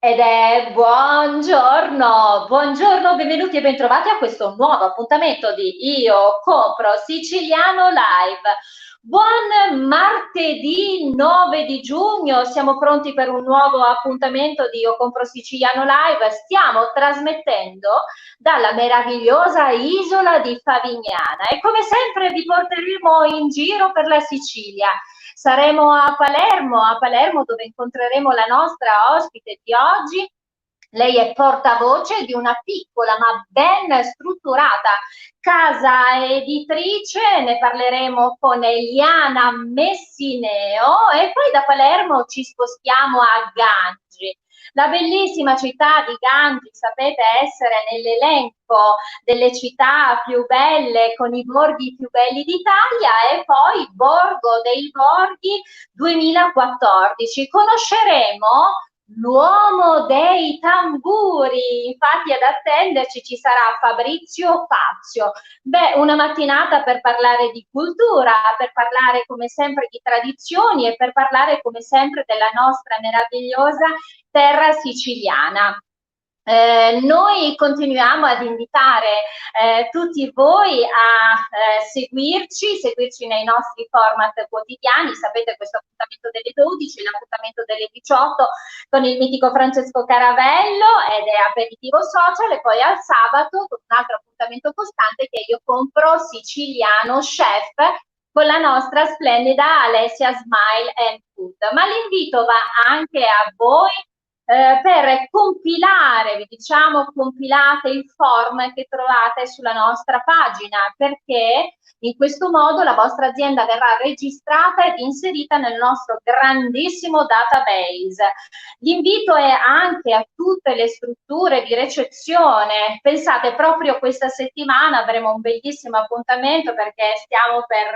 Ed è buongiorno, buongiorno, benvenuti e bentrovati a questo nuovo appuntamento di Io Compro Siciliano Live. Buon martedì 9 di giugno, siamo pronti per un nuovo appuntamento di Io Compro Siciliano Live. Stiamo trasmettendo dalla meravigliosa isola di Favignana e come sempre vi porteremo in giro per la Sicilia. Saremo a Palermo dove incontreremo la nostra ospite di oggi. Lei è portavoce di una piccola ma ben strutturata casa editrice, ne parleremo con Eliana Messineo e poi da Palermo ci spostiamo a Gangi. La bellissima città di Gangi, sapete essere nell'elenco delle città più belle con i borghi più belli d'Italia e poi Borgo dei Borghi 2014. Conosceremo l'uomo dei tamburi, infatti ad attenderci ci sarà Fabrizio Fazio. Beh, una mattinata per parlare di cultura, per parlare come sempre di tradizioni e per parlare come sempre della nostra meravigliosa terra siciliana. Noi continuiamo ad invitare tutti voi a seguirci nei nostri format quotidiani. Sapete questo appuntamento delle 12, l'appuntamento delle 18 con il mitico Francesco Caravello ed è aperitivo social e poi al sabato con un altro appuntamento costante che io compro siciliano chef con la nostra splendida Alessia Smile and Food. Ma l'invito va anche a voi per compilare, vi diciamo, compilate il form che trovate sulla nostra pagina, perché in questo modo la vostra azienda verrà registrata ed inserita nel nostro grandissimo database. L'invito è anche a tutte le strutture di ricezione. Pensate, proprio questa settimana avremo un bellissimo appuntamento perché stiamo per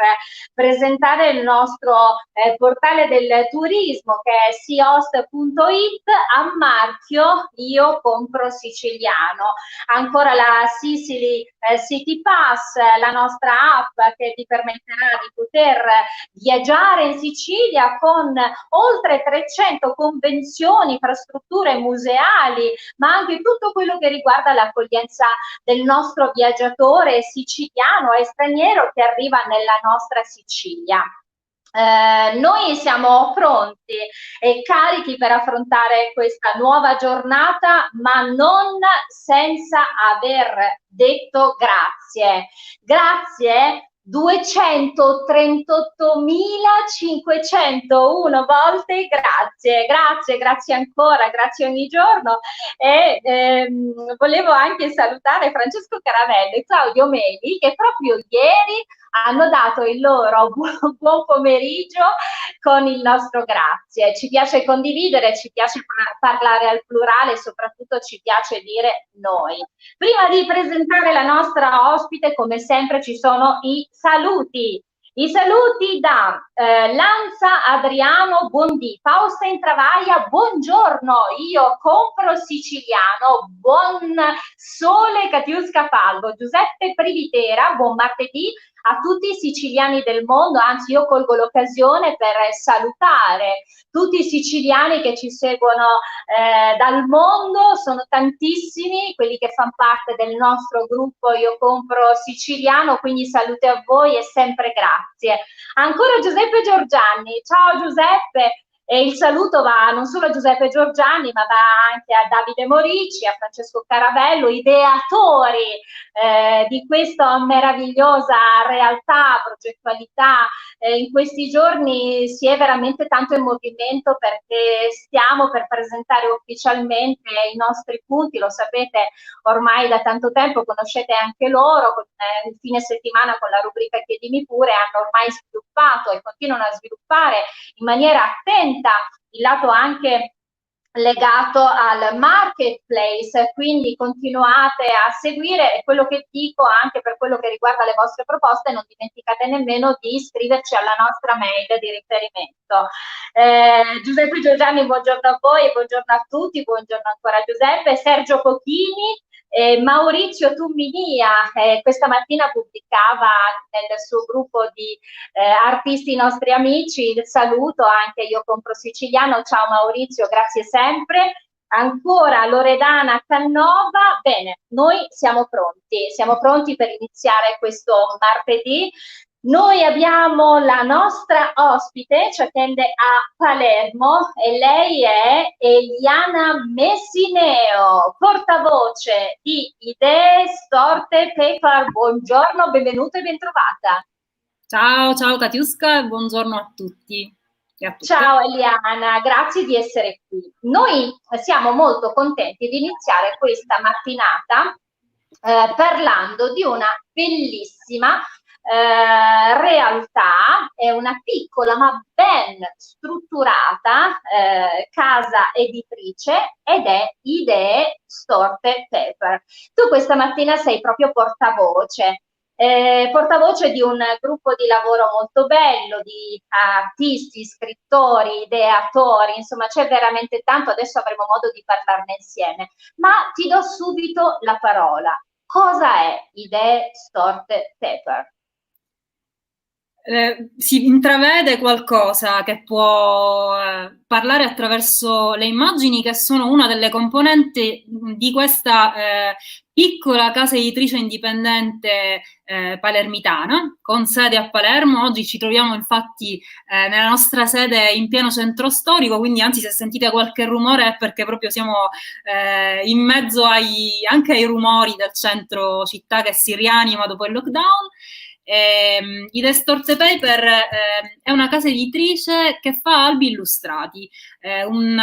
presentare il nostro portale del turismo che è seahost.it a marchio Io Compro Siciliano. Ancora la Sicily City Pass, la nostra app che vi permetterà di poter viaggiare in Sicilia con oltre 300 convenzioni, infrastrutture museali, ma anche tutto quello che riguarda l'accoglienza del nostro viaggiatore siciliano e straniero che arriva nella nostra Sicilia. Noi siamo pronti e carichi per affrontare questa nuova giornata, ma non senza aver detto grazie. Grazie 238.501 volte grazie, grazie, grazie ancora, grazie ogni giorno e volevo anche salutare Francesco Caravello e Claudio Meli che proprio ieri hanno dato il loro buon pomeriggio con il nostro grazie. Ci piace condividere, ci piace parlare al plurale e soprattutto ci piace dire noi. Prima di presentare la nostra ospite, come sempre ci sono i saluti. I saluti da Lanza Adriano Bondi, Fausta in Travaglia, buongiorno, io compro siciliano, buon sole Catiusca Falvo, Giuseppe Privitera, buon martedì a tutti i siciliani del mondo, anzi io colgo l'occasione per salutare tutti i siciliani che ci seguono dal mondo, sono tantissimi quelli che fanno parte del nostro gruppo Io Compro Siciliano, quindi salute a voi e sempre grazie. Ancora Giuseppe Giorgianni, ciao Giuseppe, e il saluto va non solo a Giuseppe Giorgiani, ma va anche a Davide Morici, a Francesco Caravello, ideatori di questa meravigliosa realtà, progettualità. In questi giorni si è veramente tanto in movimento perché stiamo per presentare ufficialmente i nostri punti, lo sapete ormai da tanto tempo, conoscete anche loro, con il fine settimana con la rubrica Chiedimi pure hanno ormai sviluppato e continuano a sviluppare in maniera attenta il lato anche legato al marketplace, quindi continuate a seguire quello che dico anche per quello che riguarda le vostre proposte, non dimenticate nemmeno di iscriverci alla nostra mail di riferimento. Giuseppe Giorgiani, buongiorno a voi, buongiorno a tutti, buongiorno ancora a Giuseppe, Sergio Pochini, Maurizio Tumminia questa mattina pubblicava nel suo gruppo di artisti nostri amici il saluto, anche io compro siciliano, ciao Maurizio, grazie sempre. Ancora Loredana Cannova. Bene, noi siamo pronti per iniziare questo martedì. Noi abbiamo la nostra ospite, ci attende a Palermo e lei è Eliana Messineo, portavoce di Idee Storte Paper. Buongiorno, benvenuta e bentrovata. Ciao Katiuska e buongiorno a tutti e a tutte. Ciao Eliana, grazie di essere qui. Noi siamo molto contenti di iniziare questa mattinata parlando di una bellissima realtà, è una piccola ma ben strutturata casa editrice ed è Idee Storte Paper. Tu questa mattina sei proprio portavoce di un gruppo di lavoro molto bello, di artisti, scrittori, ideatori, insomma c'è veramente tanto, adesso avremo modo di parlarne insieme, ma ti do subito la parola. Cosa è Idee Storte Paper? Si intravede qualcosa che può parlare attraverso le immagini che sono una delle componenti di questa piccola casa editrice indipendente palermitana con sede a Palermo. Oggi ci troviamo infatti nella nostra sede in pieno centro storico, quindi anzi se sentite qualche rumore è perché proprio siamo in mezzo anche ai rumori del centro città che si rianima dopo il lockdown. Idee Storte Paper è una casa editrice che fa albi illustrati, un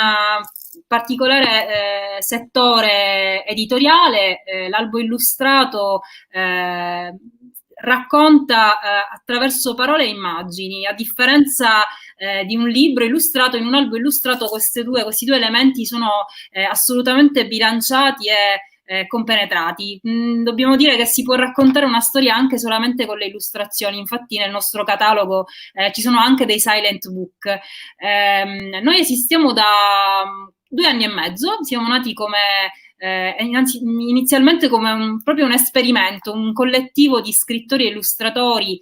particolare settore editoriale. L'albo illustrato racconta attraverso parole e immagini, a differenza di un libro illustrato. In un albo illustrato questi due elementi sono assolutamente bilanciati e compenetrati. Dobbiamo dire che si può raccontare una storia anche solamente con le illustrazioni, infatti nel nostro catalogo ci sono anche dei silent book. Noi esistiamo da 2 anni e mezzo, siamo nati come inizialmente come proprio un esperimento, un collettivo di scrittori e illustratori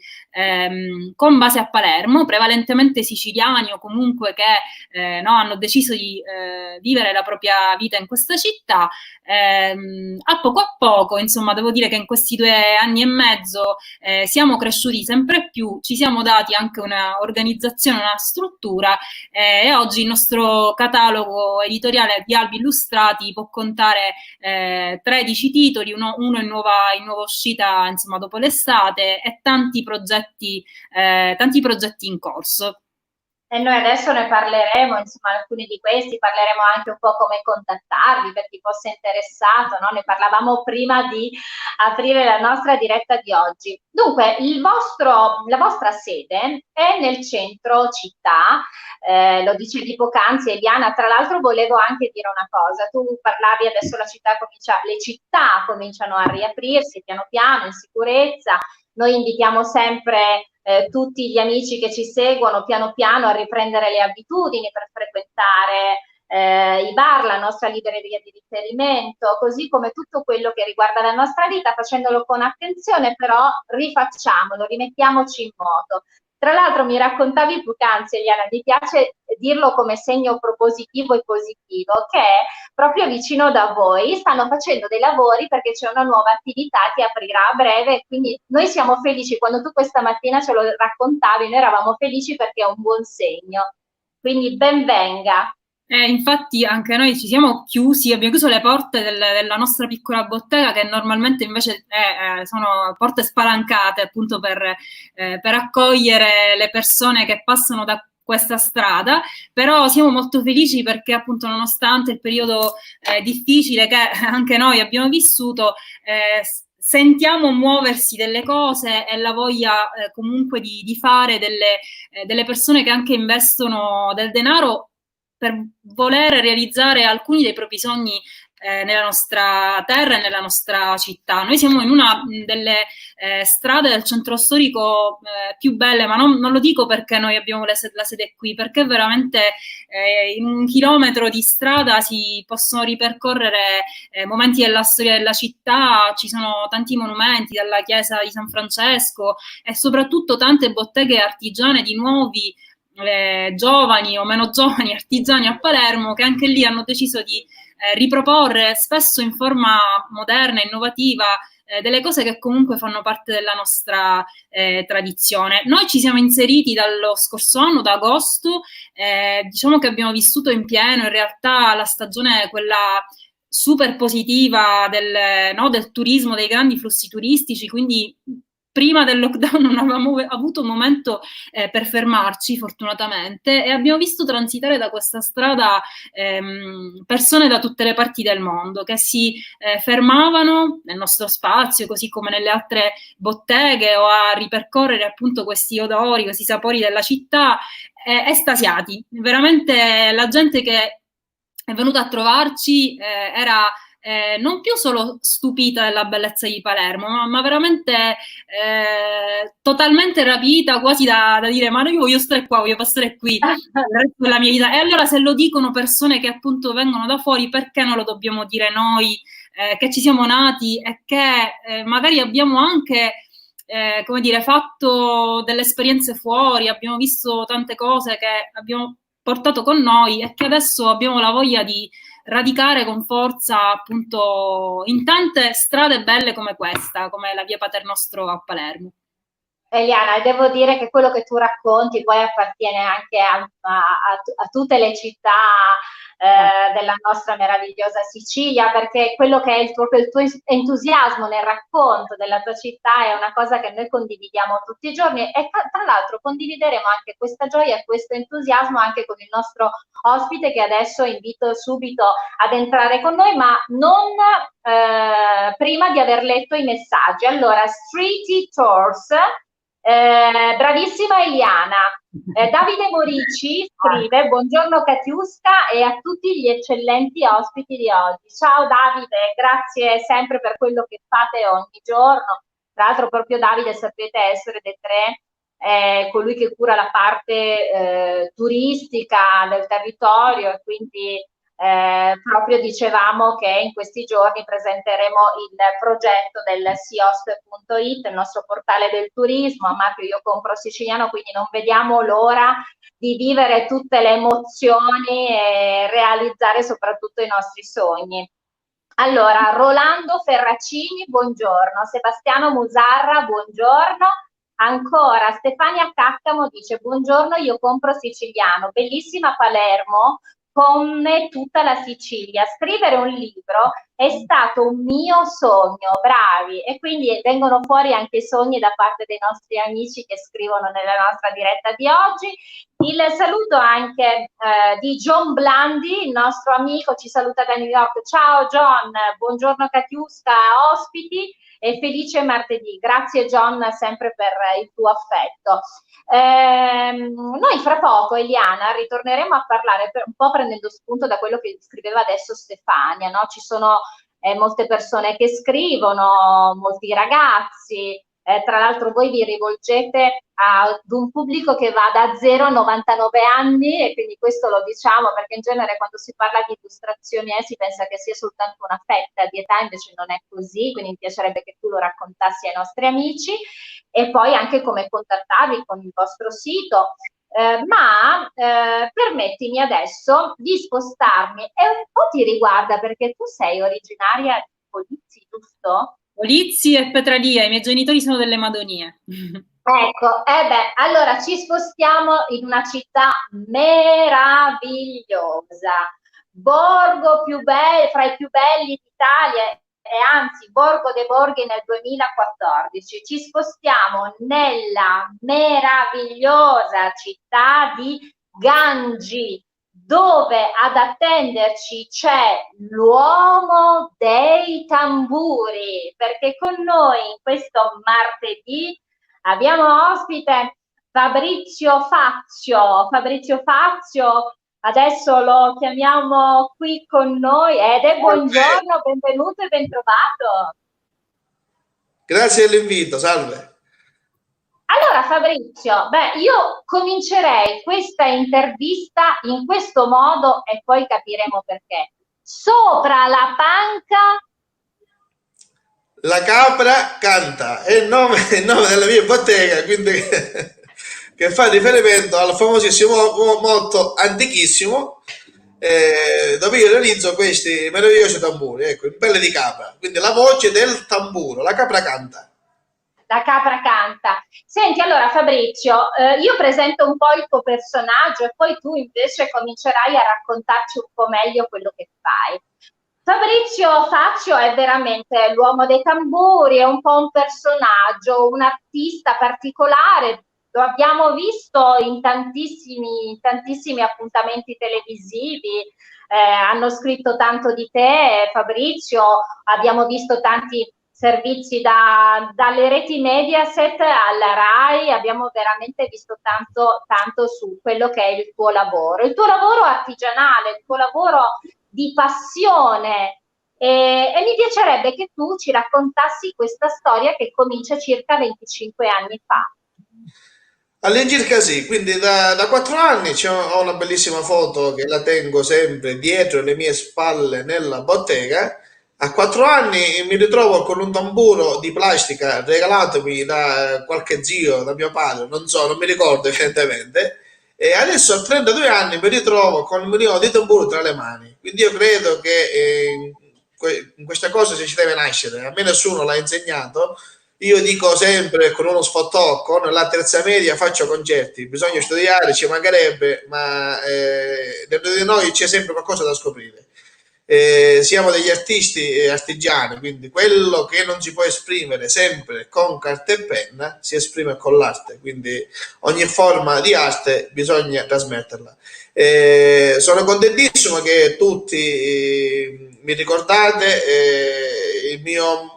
con base a Palermo, prevalentemente siciliani o comunque che hanno deciso di vivere la propria vita in questa città. A poco, insomma, devo dire che in questi 2 anni e mezzo siamo cresciuti sempre più, ci siamo dati anche una organizzazione, una struttura e oggi il nostro catalogo editoriale di albi illustrati può contare 13 titoli, uno in nuova uscita, insomma, dopo l'estate, e tanti progetti in corso. E noi adesso ne parleremo, insomma, alcuni di questi, parleremo anche un po' come contattarvi per chi fosse interessato, no? Ne parlavamo prima di aprire la nostra diretta di oggi. Dunque, la vostra sede è nel centro città, lo dicevi poc'anzi Eliana, tra l'altro volevo anche dire una cosa, tu parlavi adesso le città cominciano a riaprirsi piano piano, in sicurezza, noi invitiamo sempre tutti gli amici che ci seguono piano piano a riprendere le abitudini per frequentare i bar, la nostra libreria di riferimento, così come tutto quello che riguarda la nostra vita, facendolo con attenzione, però rifacciamolo, rimettiamoci in moto. Tra l'altro mi raccontavi poc'anzi, Eliana, mi piace dirlo come segno propositivo e positivo, che proprio vicino da voi stanno facendo dei lavori perché c'è una nuova attività che aprirà a breve, quindi noi siamo felici, quando tu questa mattina ce lo raccontavi, noi eravamo felici perché è un buon segno, quindi ben venga. Infatti anche noi ci siamo chiusi, abbiamo chiuso le porte della nostra piccola bottega, che normalmente invece sono porte spalancate appunto per accogliere le persone che passano da questa strada, però siamo molto felici perché appunto nonostante il periodo difficile che anche noi abbiamo vissuto, sentiamo muoversi delle cose e la voglia comunque di fare delle persone che anche investono del denaro per voler realizzare alcuni dei propri sogni nella nostra terra e nella nostra città. Noi siamo in una delle strade del centro storico più belle, ma non lo dico perché noi abbiamo la sede qui, perché veramente in 1 chilometro di strada si possono ripercorrere momenti della storia della città, ci sono tanti monumenti, dalla chiesa di San Francesco e soprattutto tante botteghe artigiane di nuovi giovani o meno giovani artigiani a Palermo, che anche lì hanno deciso di riproporre, spesso in forma moderna, innovativa, delle cose che comunque fanno parte della nostra tradizione. Noi ci siamo inseriti dallo scorso anno, da agosto, diciamo che abbiamo vissuto in pieno in realtà la stagione, quella super positiva del turismo, dei grandi flussi turistici, quindi prima del lockdown non avevamo avuto un momento per fermarci, fortunatamente, e abbiamo visto transitare da questa strada persone da tutte le parti del mondo che si fermavano nel nostro spazio, così come nelle altre botteghe, o a ripercorrere appunto questi odori, questi sapori della città, estasiati. Veramente la gente che è venuta a trovarci era non più solo stupita della bellezza di Palermo, ma veramente totalmente rapita, quasi da dire: ma io voglio stare qua, voglio passare qui il resto della mia vita. E allora, se lo dicono persone che appunto vengono da fuori, perché non lo dobbiamo dire noi, che ci siamo nati e che magari abbiamo anche come dire, fatto delle esperienze fuori, abbiamo visto tante cose che abbiamo portato con noi e che adesso abbiamo la voglia di radicare con forza appunto in tante strade belle come questa, come la via Paternostro a Palermo. Eliana, devo dire che quello che tu racconti poi appartiene anche a tutte le città della nostra meravigliosa Sicilia, perché quello che è il tuo entusiasmo nel racconto della tua città è una cosa che noi condividiamo tutti i giorni, e tra l'altro condivideremo anche questa gioia e questo entusiasmo anche con il nostro ospite, che adesso invito subito ad entrare con noi, ma non prima di aver letto i messaggi. Allora, Streety Tours, bravissima Eliana. Davide Morici scrive: buongiorno Katiuska e a tutti gli eccellenti ospiti di oggi. Ciao Davide, grazie sempre per quello che fate ogni giorno. Tra l'altro proprio Davide, sapete, essere dei tre colui che cura la parte turistica del territorio, e quindi proprio dicevamo che in questi giorni presenteremo il progetto del siost.it, il nostro portale del turismo, a marchio Io Compro Siciliano, quindi non vediamo l'ora di vivere tutte le emozioni e realizzare soprattutto i nostri sogni. Allora, Rolando Ferracini, buongiorno. Sebastiano Musarra, buongiorno. Ancora, Stefania Caccamo dice: buongiorno, Io Compro Siciliano, bellissima Palermo, come tutta la Sicilia. Scrivere un libro è stato un mio sogno, bravi, e quindi vengono fuori anche i sogni da parte dei nostri amici che scrivono nella nostra diretta di oggi. Il saluto anche di John Blandi, il nostro amico, ci saluta da New York. Ciao John, buongiorno Katiuska, ospiti, e felice martedì. Grazie John sempre per il tuo affetto. Noi fra poco, Eliana, ritorneremo a parlare un po' prendendo spunto da quello che scriveva adesso Stefania, no? Ci sono molte persone che scrivono, molti ragazzi, tra l'altro voi vi rivolgete ad un pubblico che va da 0 a 99 anni, e quindi questo lo diciamo perché in genere quando si parla di illustrazioni si pensa che sia soltanto una fetta di età, invece non è così, quindi mi piacerebbe che tu lo raccontassi ai nostri amici, e poi anche come contattarvi con il vostro sito. Permettimi adesso di spostarmi, e un po' ti riguarda perché tu sei originaria di Polizzi, giusto? Polizzi e Petralia, i miei genitori sono delle Madonie. Ecco, allora ci spostiamo in una città meravigliosa, borgo più bello, fra i più belli d'Italia, e anzi Borgo dei Borghi nel 2014. Ci spostiamo nella meravigliosa città di Gangi, dove ad attenderci c'è l'uomo dei tamburi, perché con noi in questo martedì abbiamo ospite Fabrizio Fazio. Fabrizio Fazio, adesso lo chiamiamo qui con noi. Buongiorno, benvenuto e bentrovato. Grazie dell'invito, salve. Allora Fabrizio, io comincerei questa intervista in questo modo e poi capiremo perché. Sopra la panca la capra canta, è il nome della mia bottega, quindi che fa riferimento al famosissimo motto antichissimo, dove io realizzo questi meravigliosi tamburi, ecco, in pelle di capra, quindi la voce del tamburo, la capra canta. La capra canta. Senti, allora Fabrizio, io presento un po' il tuo personaggio e poi tu invece comincerai a raccontarci un po' meglio quello che fai. Fabrizio Faccio è veramente l'uomo dei tamburi, è un po' un personaggio, un artista particolare. Lo abbiamo visto in tantissimi appuntamenti televisivi, hanno scritto tanto di te, Fabrizio, abbiamo visto tanti servizi dalle reti Mediaset alla RAI, abbiamo veramente visto tanto su quello che è il tuo lavoro artigianale, il tuo lavoro di passione. E mi piacerebbe che tu ci raccontassi questa storia che comincia circa 25 anni fa. All'incirca sì, quindi da 4 anni ho una bellissima foto che la tengo sempre dietro le mie spalle nella bottega. A 4 anni mi ritrovo con un tamburo di plastica regalatomi da qualche zio, da mio padre, non so, non mi ricordo evidentemente. E adesso a 32 anni mi ritrovo con un milione di tamburi tra le mani. Quindi io credo che in questa cosa si ci deve nascere. A me nessuno l'ha insegnato. Io dico sempre con uno sfottò, con la terza media faccio concerti, bisogna studiare, ci mancherebbe, ma dentro di noi c'è sempre qualcosa da scoprire. Siamo degli artisti e artigiani, quindi quello che non si può esprimere sempre con carta e penna si esprime con l'arte, quindi ogni forma di arte bisogna trasmetterla. Sono contentissimo che tutti mi ricordate, il mio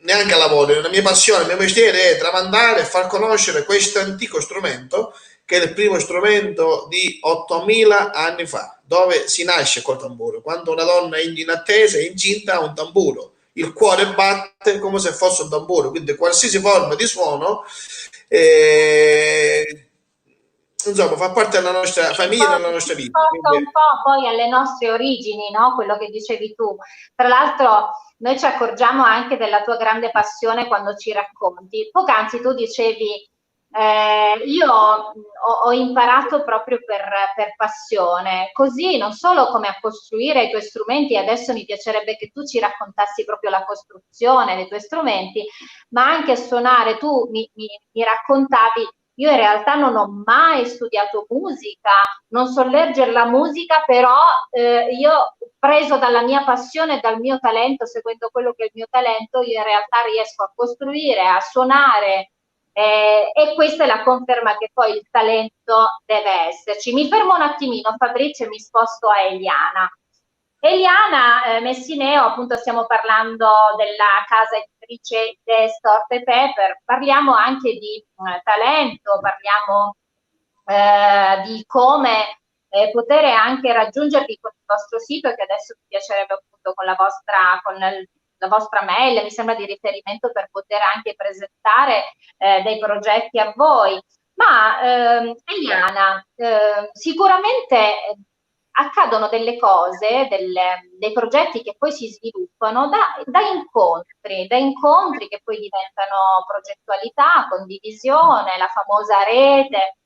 neanche lavoro, la mia passione, il mio mestiere è tramandare e far conoscere questo antico strumento che è il primo strumento di 8000 anni fa, dove si nasce col tamburo. Quando una donna è in attesa, è incinta, ha un tamburo. Il cuore batte come se fosse un tamburo, quindi qualsiasi forma di suono insomma fa parte della nostra famiglia e della nostra vita. Un po' poi alle nostre origini, no? Quello che dicevi tu. Tra l'altro noi ci accorgiamo anche della tua grande passione quando ci racconti. Poc'anzi tu dicevi io ho imparato proprio per passione, così non solo come a costruire i tuoi strumenti, adesso mi piacerebbe che tu ci raccontassi proprio la costruzione dei tuoi strumenti, ma anche a suonare. Tu mi raccontavi, io in realtà non ho mai studiato musica, non so leggere la musica, però io preso dalla mia passione e dal mio talento, seguendo quello che è il mio talento, io in realtà riesco a costruire, a suonare, e questa è la conferma che poi il talento deve esserci. Mi fermo un attimino, Fabrizio, e mi sposto a Eliana. Eliana Messineo, appunto stiamo parlando della casa editrice The Storte Paper, parliamo anche di talento, parliamo di come poter anche raggiungervi con il vostro sito, che adesso mi piacerebbe appunto con la vostra mail, mi sembra di riferimento, per poter anche presentare dei progetti a voi. Ma Eliana, sicuramente accadono delle cose, dei progetti che poi si sviluppano da incontri che poi diventano progettualità, condivisione, la famosa rete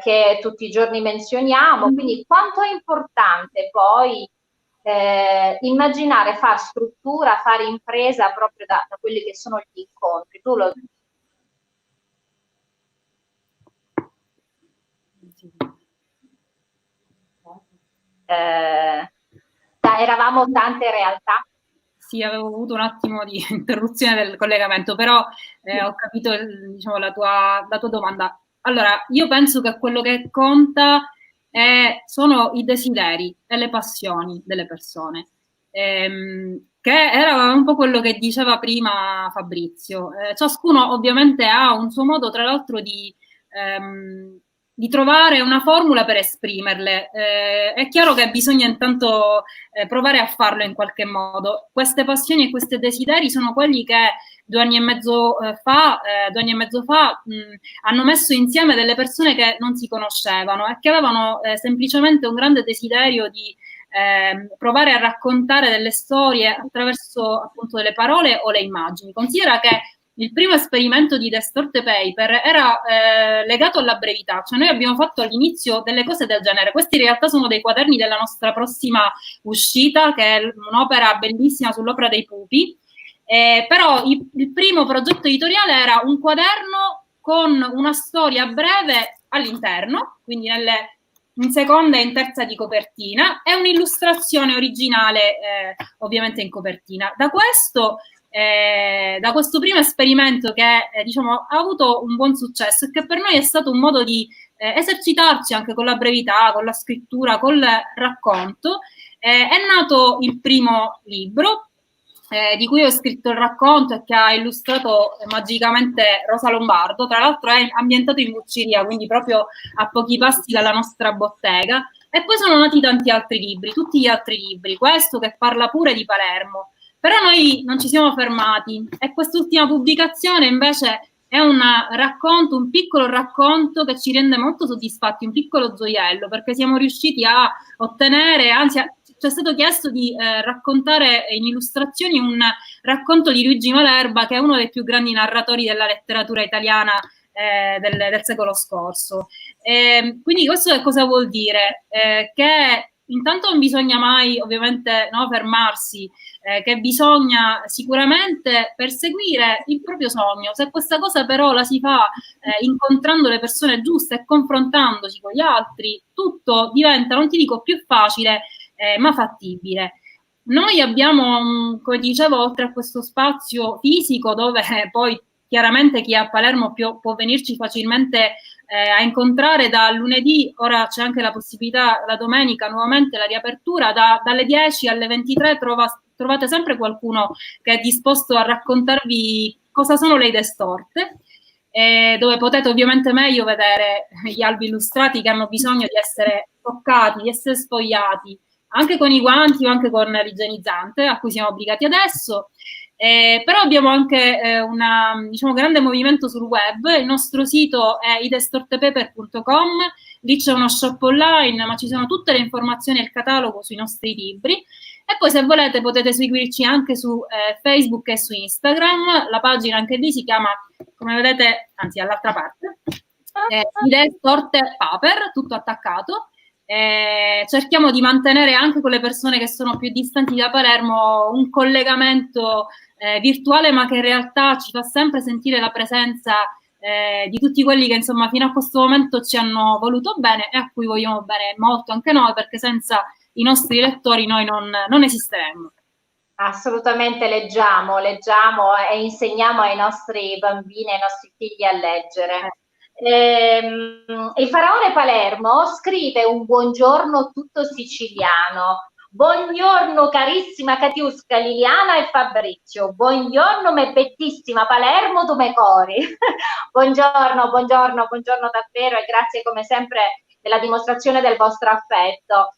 che tutti i giorni menzioniamo. Quindi quanto è importante poi immaginare, far struttura, fare impresa proprio da quelli che sono gli incontri. Tu lo... eravamo tante realtà. Sì, avevo avuto un attimo di interruzione del collegamento, però ho capito diciamo, la tua domanda. Allora, io penso che quello che conta sono i desideri e le passioni delle persone, che era un po' quello che diceva prima Fabrizio. Ciascuno ovviamente ha un suo modo, tra l'altro, di trovare una formula per esprimerle. È chiaro che bisogna intanto provare a farlo in qualche modo. Queste passioni e questi desideri sono quelli che 2 anni e mezzo fa hanno messo insieme delle persone che non si conoscevano e che avevano semplicemente un grande desiderio di provare a raccontare delle storie attraverso appunto delle parole o le immagini. Considera che il primo esperimento di The Storte Paper era legato alla brevità, cioè noi abbiamo fatto all'inizio delle cose del genere. Questi in realtà sono dei quaderni della nostra prossima uscita, che è un'opera bellissima sull'opera dei pupi, però il primo progetto editoriale era un quaderno con una storia breve all'interno, quindi in seconda e in terza di copertina, e un'illustrazione originale ovviamente in copertina. Da questo primo esperimento che diciamo ha avuto un buon successo e che per noi è stato un modo di esercitarci anche con la brevità, con la scrittura, col racconto, è nato il primo libro di cui ho scritto il racconto e che ha illustrato magicamente Rosa Lombardo. Tra l'altro è ambientato in Vucciria, quindi proprio a pochi passi dalla nostra bottega. E poi sono nati tanti altri libri, tutti gli altri libri, questo che parla pure di Palermo. Però noi non ci siamo fermati e quest'ultima pubblicazione invece è un racconto, un piccolo racconto che ci rende molto soddisfatti, un piccolo gioiello, perché siamo riusciti a ottenere, anzi ci è stato chiesto di raccontare in illustrazioni un racconto di Luigi Malerba, che è uno dei più grandi narratori della letteratura italiana del secolo scorso. Quindi questo che cosa vuol dire? Che intanto non bisogna mai ovviamente fermarsi, che bisogna sicuramente perseguire il proprio sogno. Se questa cosa però la si fa incontrando le persone giuste e confrontandosi con gli altri, tutto diventa, non ti dico più facile, ma fattibile. Noi abbiamo, come dicevo, oltre a questo spazio fisico dove poi chiaramente chi è a Palermo può venirci facilmente a incontrare da lunedì, ora c'è anche la possibilità la domenica nuovamente la riapertura, dalle 10 alle 23 trovate sempre qualcuno che è disposto a raccontarvi cosa sono le idee storte, dove potete ovviamente meglio vedere gli albi illustrati che hanno bisogno di essere toccati, di essere sfogliati, anche con i guanti o anche con l'igienizzante a cui siamo obbligati adesso. Però abbiamo anche un grande movimento sul web. Il nostro sito è idestortepaper.com, lì c'è uno shop online, ma ci sono tutte le informazioni e il catalogo sui nostri libri. E poi se volete potete seguirci anche su Facebook e su Instagram. La pagina anche lì si chiama, come vedete, anzi all'altra parte, Idee Storte Paper, tutto attaccato. Cerchiamo di mantenere anche con le persone che sono più distanti da Palermo un collegamento virtuale, ma che in realtà ci fa sempre sentire la presenza di tutti quelli che insomma fino a questo momento ci hanno voluto bene e a cui vogliamo bene molto anche noi, perché senza i nostri lettori noi non esisteremmo. Assolutamente, leggiamo e insegniamo ai nostri bambini, ai nostri figli a leggere. Il faraone Palermo scrive un buongiorno tutto siciliano. Buongiorno carissima Katiuska, Liliana e Fabrizio. Buongiorno me bettissima Palermo tu me cori. Buongiorno davvero e grazie come sempre della dimostrazione del vostro affetto.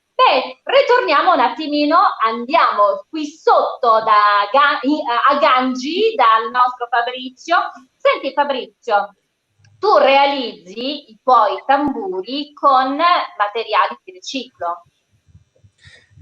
Ritorniamo un attimino, andiamo qui sotto a Gangi dal nostro Fabrizio. Senti Fabrizio, tu realizzi i tuoi tamburi con materiali di riciclo.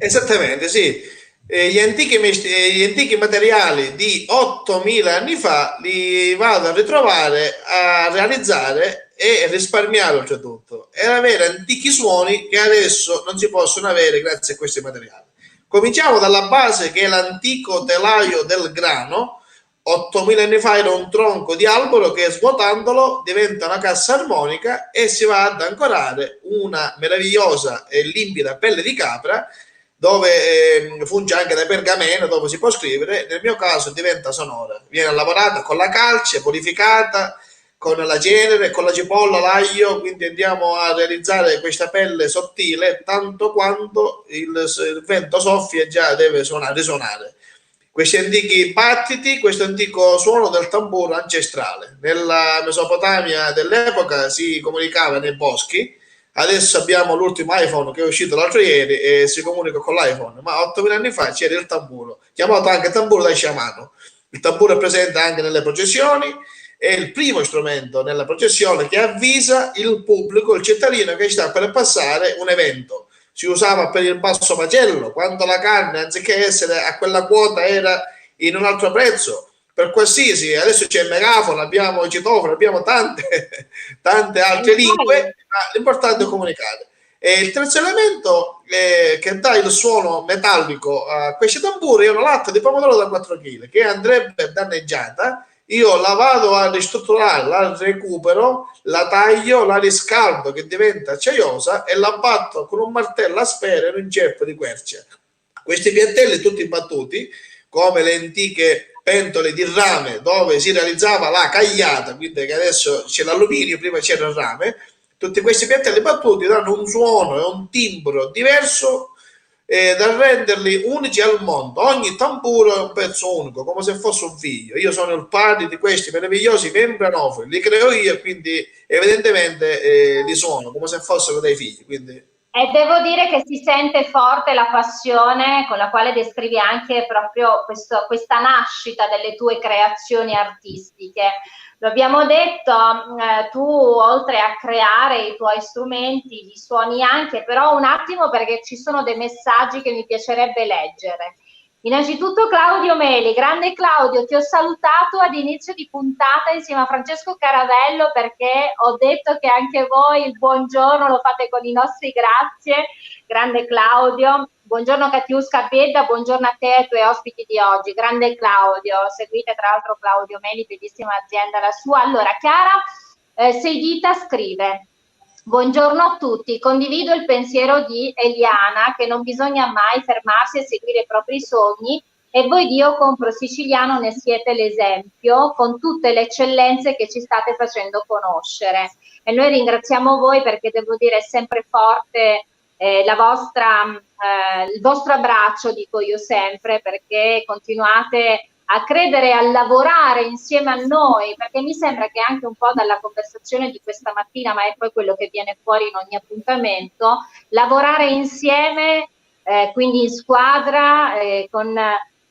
Esattamente, sì. Gli antichi materiali di 8.000 anni fa li vado a ritrovare, a realizzare e risparmiare oltretutto e avere antichi suoni che adesso non si possono avere grazie a questi materiali. Cominciamo dalla base, che è l'antico telaio del grano. 8.000 anni fa era un tronco di albero che svuotandolo diventa una cassa armonica e si va ad ancorare una meravigliosa e limpida pelle di capra, dove funge anche da pergameno, dove si può scrivere. Nel mio caso diventa sonora, viene lavorata con la calce, purificata con la cenere, con la cipolla, l'aglio, quindi andiamo a realizzare questa pelle sottile tanto quanto il vento soffia già deve risuonare. Questi antichi battiti, questo antico suono del tamburo ancestrale. Nella Mesopotamia dell'epoca si comunicava nei boschi, adesso abbiamo l'ultimo iPhone che è uscito l'altro ieri e si comunica con l'iPhone, ma 8.000 anni fa c'era il tamburo, chiamato anche tamburo da sciamano. Il tamburo è presente anche nelle processioni, è il primo strumento nella processione che avvisa il pubblico, il cittadino che sta per passare un evento. Si usava per il basso macello, quando la carne anziché essere a quella quota era in un altro prezzo, per qualsiasi, adesso c'è il megafono, abbiamo il citofono, abbiamo tante altre lingue, ma l'importante è comunicare. E il terzo elemento che dà il suono metallico a questi tamburi è una latta di pomodoro da 4 kg che andrebbe danneggiata. Io la vado a ristrutturare, la recupero, la taglio, la riscaldo che diventa acciaiosa e la batto con un martello a sfera in un ceppo di quercia. Questi piattelli tutti battuti, come le antiche pentole di rame dove si realizzava la cagliata, quindi che adesso c'è l'alluminio, prima c'era il rame, tutti questi piattelli battuti danno un suono e un timbro diverso da renderli unici al mondo. Ogni tamburo è un pezzo unico, come se fosse un figlio. Io sono il padre di questi meravigliosi membranofoni, li creo io e quindi evidentemente li suono come se fossero dei figli. Quindi e devo dire che si sente forte la passione con la quale descrivi anche proprio questa nascita delle tue creazioni artistiche. Lo abbiamo detto, tu oltre a creare i tuoi strumenti, li suoni anche, però un attimo perché ci sono dei messaggi che mi piacerebbe leggere. Innanzitutto Claudio Meli, grande Claudio, ti ho salutato ad inizio di puntata insieme a Francesco Caravello perché ho detto che anche voi il buongiorno lo fate con i nostri grazie, grande Claudio. Buongiorno Katiuska Bedda, buongiorno a te e ai tuoi ospiti di oggi, grande Claudio, seguite tra l'altro Claudio Meli, bellissima azienda la sua. Allora Chiara Seidita scrive: buongiorno a tutti, condivido il pensiero di Eliana che non bisogna mai fermarsi a seguire i propri sogni e voi di Io Compro Siciliano ne siete l'esempio con tutte le eccellenze che ci state facendo conoscere. E noi ringraziamo voi perché devo dire è sempre forte il vostro abbraccio, dico io sempre, perché continuate a credere e a lavorare insieme a noi, perché mi sembra che anche un po' dalla conversazione di questa mattina, ma è poi quello che viene fuori in ogni appuntamento, lavorare insieme, quindi in squadra, con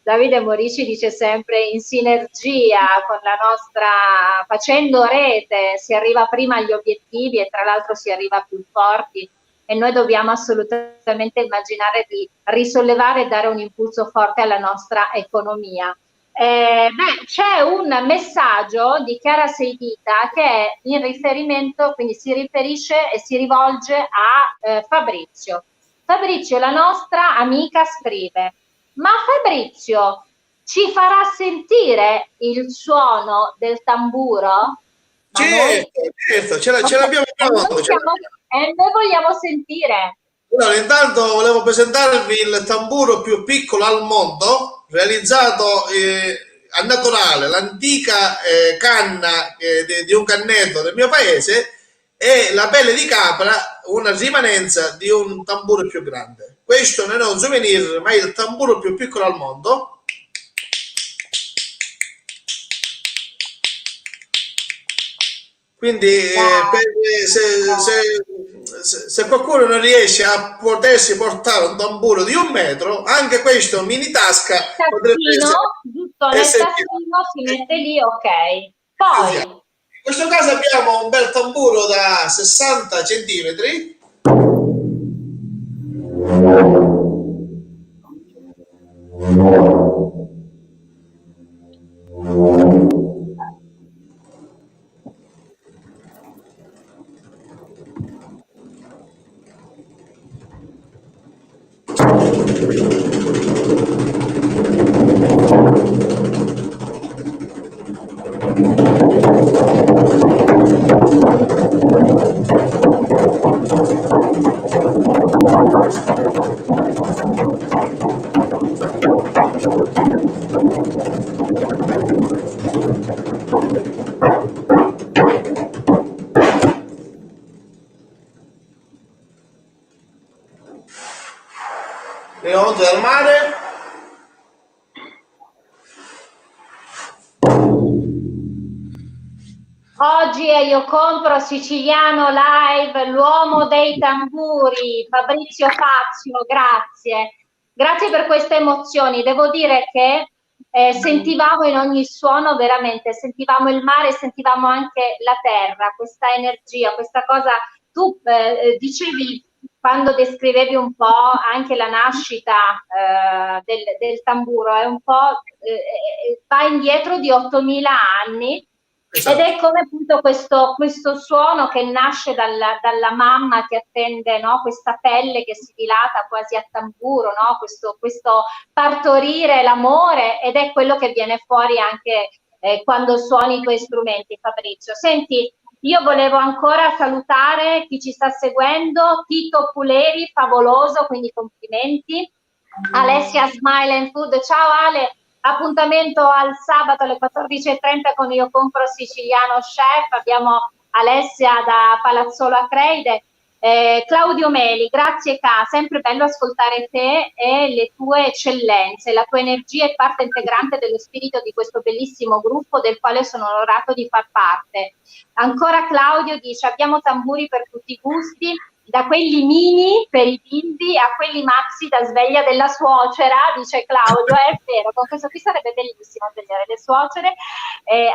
Davide Morici dice sempre in sinergia con la nostra, facendo rete, si arriva prima agli obiettivi e tra l'altro si arriva più forti. E noi dobbiamo assolutamente immaginare di risollevare e dare un impulso forte alla nostra economia. C'è un messaggio di Chiara Seidita che è in riferimento, quindi si riferisce e si rivolge a Fabrizio. Fabrizio, la nostra amica, scrive: ma Fabrizio ci farà sentire il suono del tamburo? certo, ce l'abbiamo pronto. E noi vogliamo sentire. Allora, intanto volevo presentarvi il tamburo più piccolo al mondo, realizzato al naturale, l'antica canna di un cannetto del mio paese e la pelle di capra, una rimanenza di un tamburo più grande. Questo non è un souvenir, ma è il tamburo più piccolo al mondo. Quindi se qualcuno non riesce a potersi portare un tamburo di 1 metro, anche questo mini tasca potrebbe essere, giusto, nel tassino si mette lì, ok. Poi in questo caso abbiamo un bel tamburo da 60 centimetri. Le onde del mare. oggi è Io Compro Siciliano Live, l'uomo dei tamburi, Fabrizio Fazio, grazie. Grazie per queste emozioni. Devo dire che sentivamo in ogni suono veramente, sentivamo il mare, sentivamo anche la terra, questa energia, questa cosa. Tu dicevi quando descrivevi un po' anche la nascita del tamburo, è un po' va indietro di 8.000 anni. Ed Esatto. è come appunto questo suono che nasce dalla mamma che attende, no? Questa pelle che si dilata quasi a tamburo, no? Questo partorire l'amore, ed è quello che viene fuori anche quando suoni i tuoi strumenti, Fabrizio. Senti, io volevo ancora salutare chi ci sta seguendo, Tito Puleri, favoloso, quindi complimenti. Alessia Smile and Food, ciao Ale, appuntamento al sabato alle 14:30 con Io Compro Siciliano Chef, abbiamo Alessia da Palazzolo Acreide. Claudio Meli, grazie Ca, sempre bello ascoltare te e le tue eccellenze, la tua energia è parte integrante dello spirito di questo bellissimo gruppo del quale sono onorato di far parte. Ancora Claudio dice, abbiamo tamburi per tutti i gusti, da quelli mini per i bimbi a quelli maxi da sveglia della suocera, dice Claudio, è vero, con questo qui sarebbe bellissimo svegliare le suocere,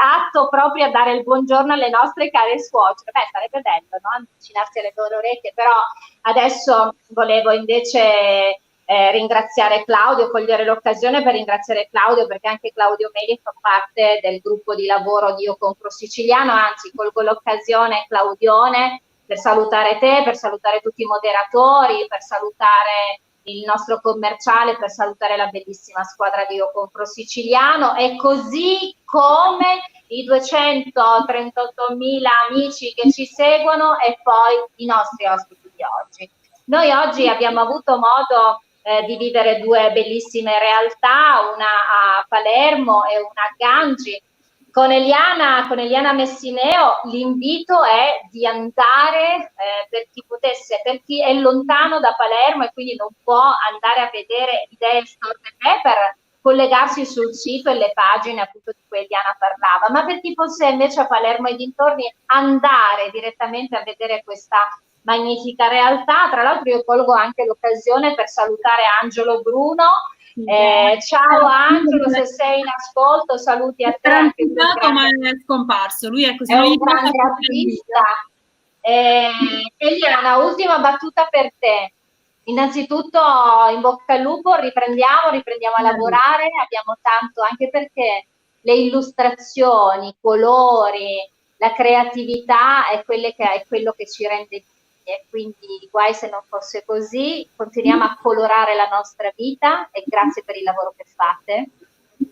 atto proprio a dare il buongiorno alle nostre care suocere, beh sarebbe bello, no? Avvicinarsi alle loro orecchie, però adesso volevo invece ringraziare Claudio, cogliere l'occasione per ringraziare Claudio, perché anche Claudio Meli fa parte del gruppo di lavoro di Io Compro Siciliano, anzi colgo l'occasione, Claudione, per salutare te, per salutare tutti i moderatori, per salutare il nostro commerciale, per salutare la bellissima squadra di Io Compro Siciliano, e così come i 238.000 amici che ci seguono e poi i nostri ospiti di oggi. Noi oggi abbiamo avuto modo di vivere due bellissime realtà, una a Palermo e una a Gangi. Con Eliana Messineo l'invito è di andare, per chi potesse, per chi è lontano da Palermo e quindi non può andare a vedere Idee Storte per collegarsi sul sito e le pagine appunto di cui Eliana parlava, ma per chi fosse invece a Palermo e dintorni andare direttamente a vedere questa magnifica realtà. Tra l'altro io colgo anche l'occasione per salutare Angelo Bruno. Ciao Angelo, se sei in ascolto, saluti a te. Anche lui ma è scomparso. Lui è così. È un grande artista. Eliana, ultima battuta per te. Innanzitutto in bocca al lupo, riprendiamo a lavorare, abbiamo tanto, anche perché le illustrazioni, i colori, la creatività è quello che ci rende vivi, e quindi guai se non fosse così. Continuiamo a colorare la nostra vita e grazie per il lavoro che fate.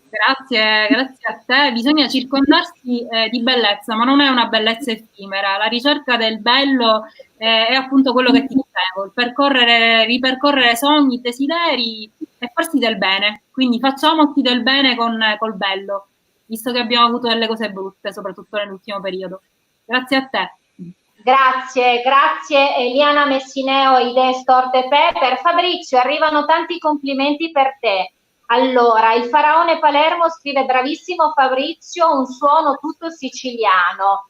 Grazie a te. Bisogna circondarsi di bellezza, ma non è una bellezza effimera. La ricerca del bello è appunto quello che ti dicevo, il ripercorrere sogni, desideri e farsi del bene. Quindi facciamoci del bene col bello, visto che abbiamo avuto delle cose brutte, soprattutto nell'ultimo periodo. Grazie a te. Grazie Eliana Messineo, Idee Storte Per Fabrizio, arrivano tanti complimenti per te. Allora, il Faraone Palermo scrive: bravissimo Fabrizio, un suono tutto siciliano.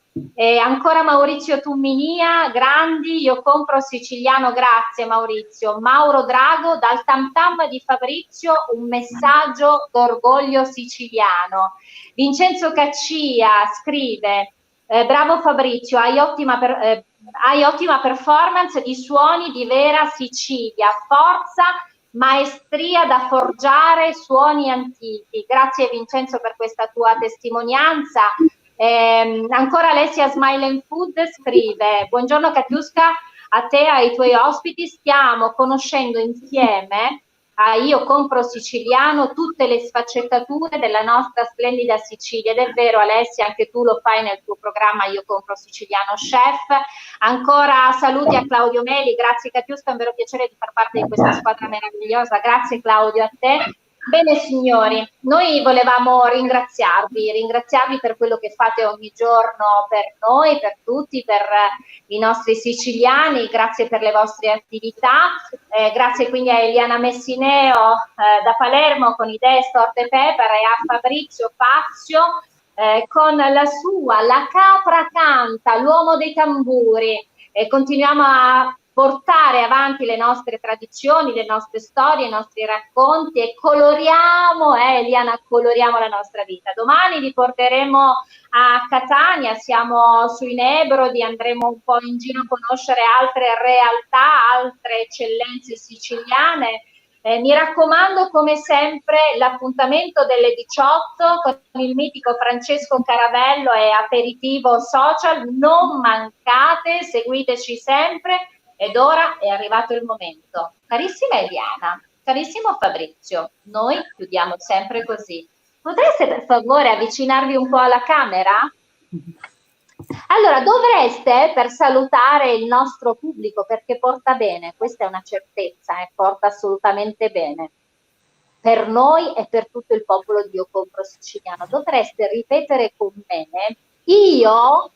Ancora Maurizio Tumminia, grandi, Io Compro Siciliano, grazie Maurizio. Mauro Drago, dal tam tam di Fabrizio un messaggio d'orgoglio siciliano. Vincenzo Caccia scrive: bravo Fabrizio, hai ottima performance di suoni di vera Sicilia, forza, maestria da forgiare suoni antichi. Grazie Vincenzo per questa tua testimonianza. Ancora Alessia Smile and Food scrive: buongiorno Katiuska, a te e ai tuoi ospiti, stiamo conoscendo insieme a Io Compro Siciliano tutte le sfaccettature della nostra splendida Sicilia, ed è vero Alessia, anche tu lo fai nel tuo programma Io Compro Siciliano Chef. Ancora saluti a Claudio Meli, grazie Katiuska, è un vero piacere di far parte di questa squadra meravigliosa, grazie Claudio a te. Bene signori, noi volevamo ringraziarvi per quello che fate ogni giorno per noi, per tutti, per i nostri siciliani, grazie per le vostre attività, grazie quindi a Eliana Messineo da Palermo con Idee Storte Pepper e a Fabrizio Fazio con la sua La Capra Canta, l'uomo dei tamburi. Continuiamo a portare avanti le nostre tradizioni, le nostre storie, i nostri racconti e coloriamo, Eliana, coloriamo la nostra vita. Domani vi porteremo a Catania, siamo sui Nebrodi, andremo un po' in giro a conoscere altre realtà, altre eccellenze siciliane. Mi raccomando, come sempre, l'appuntamento delle 18 con il mitico Francesco Caravello e Aperitivo Social. Non mancate, seguiteci sempre. Ed ora è arrivato il momento. Carissima Eliana, carissimo Fabrizio, noi chiudiamo sempre così. Potreste per favore avvicinarvi un po' alla camera? Allora, dovreste, per salutare il nostro pubblico, perché porta bene, questa è una certezza, porta assolutamente bene, per noi e per tutto il popolo di Io Compro Siciliano, dovreste ripetere con me, io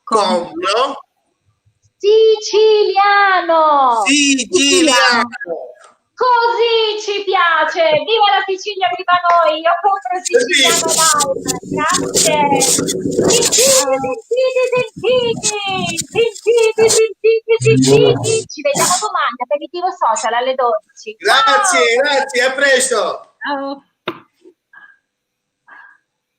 compro siciliano. Così ci piace. Viva la Sicilia, viva noi. Io compro Siciliano Live. Grazie. Ci vediamo domani, aperitivo social alle 12. Grazie, a presto. Ciao.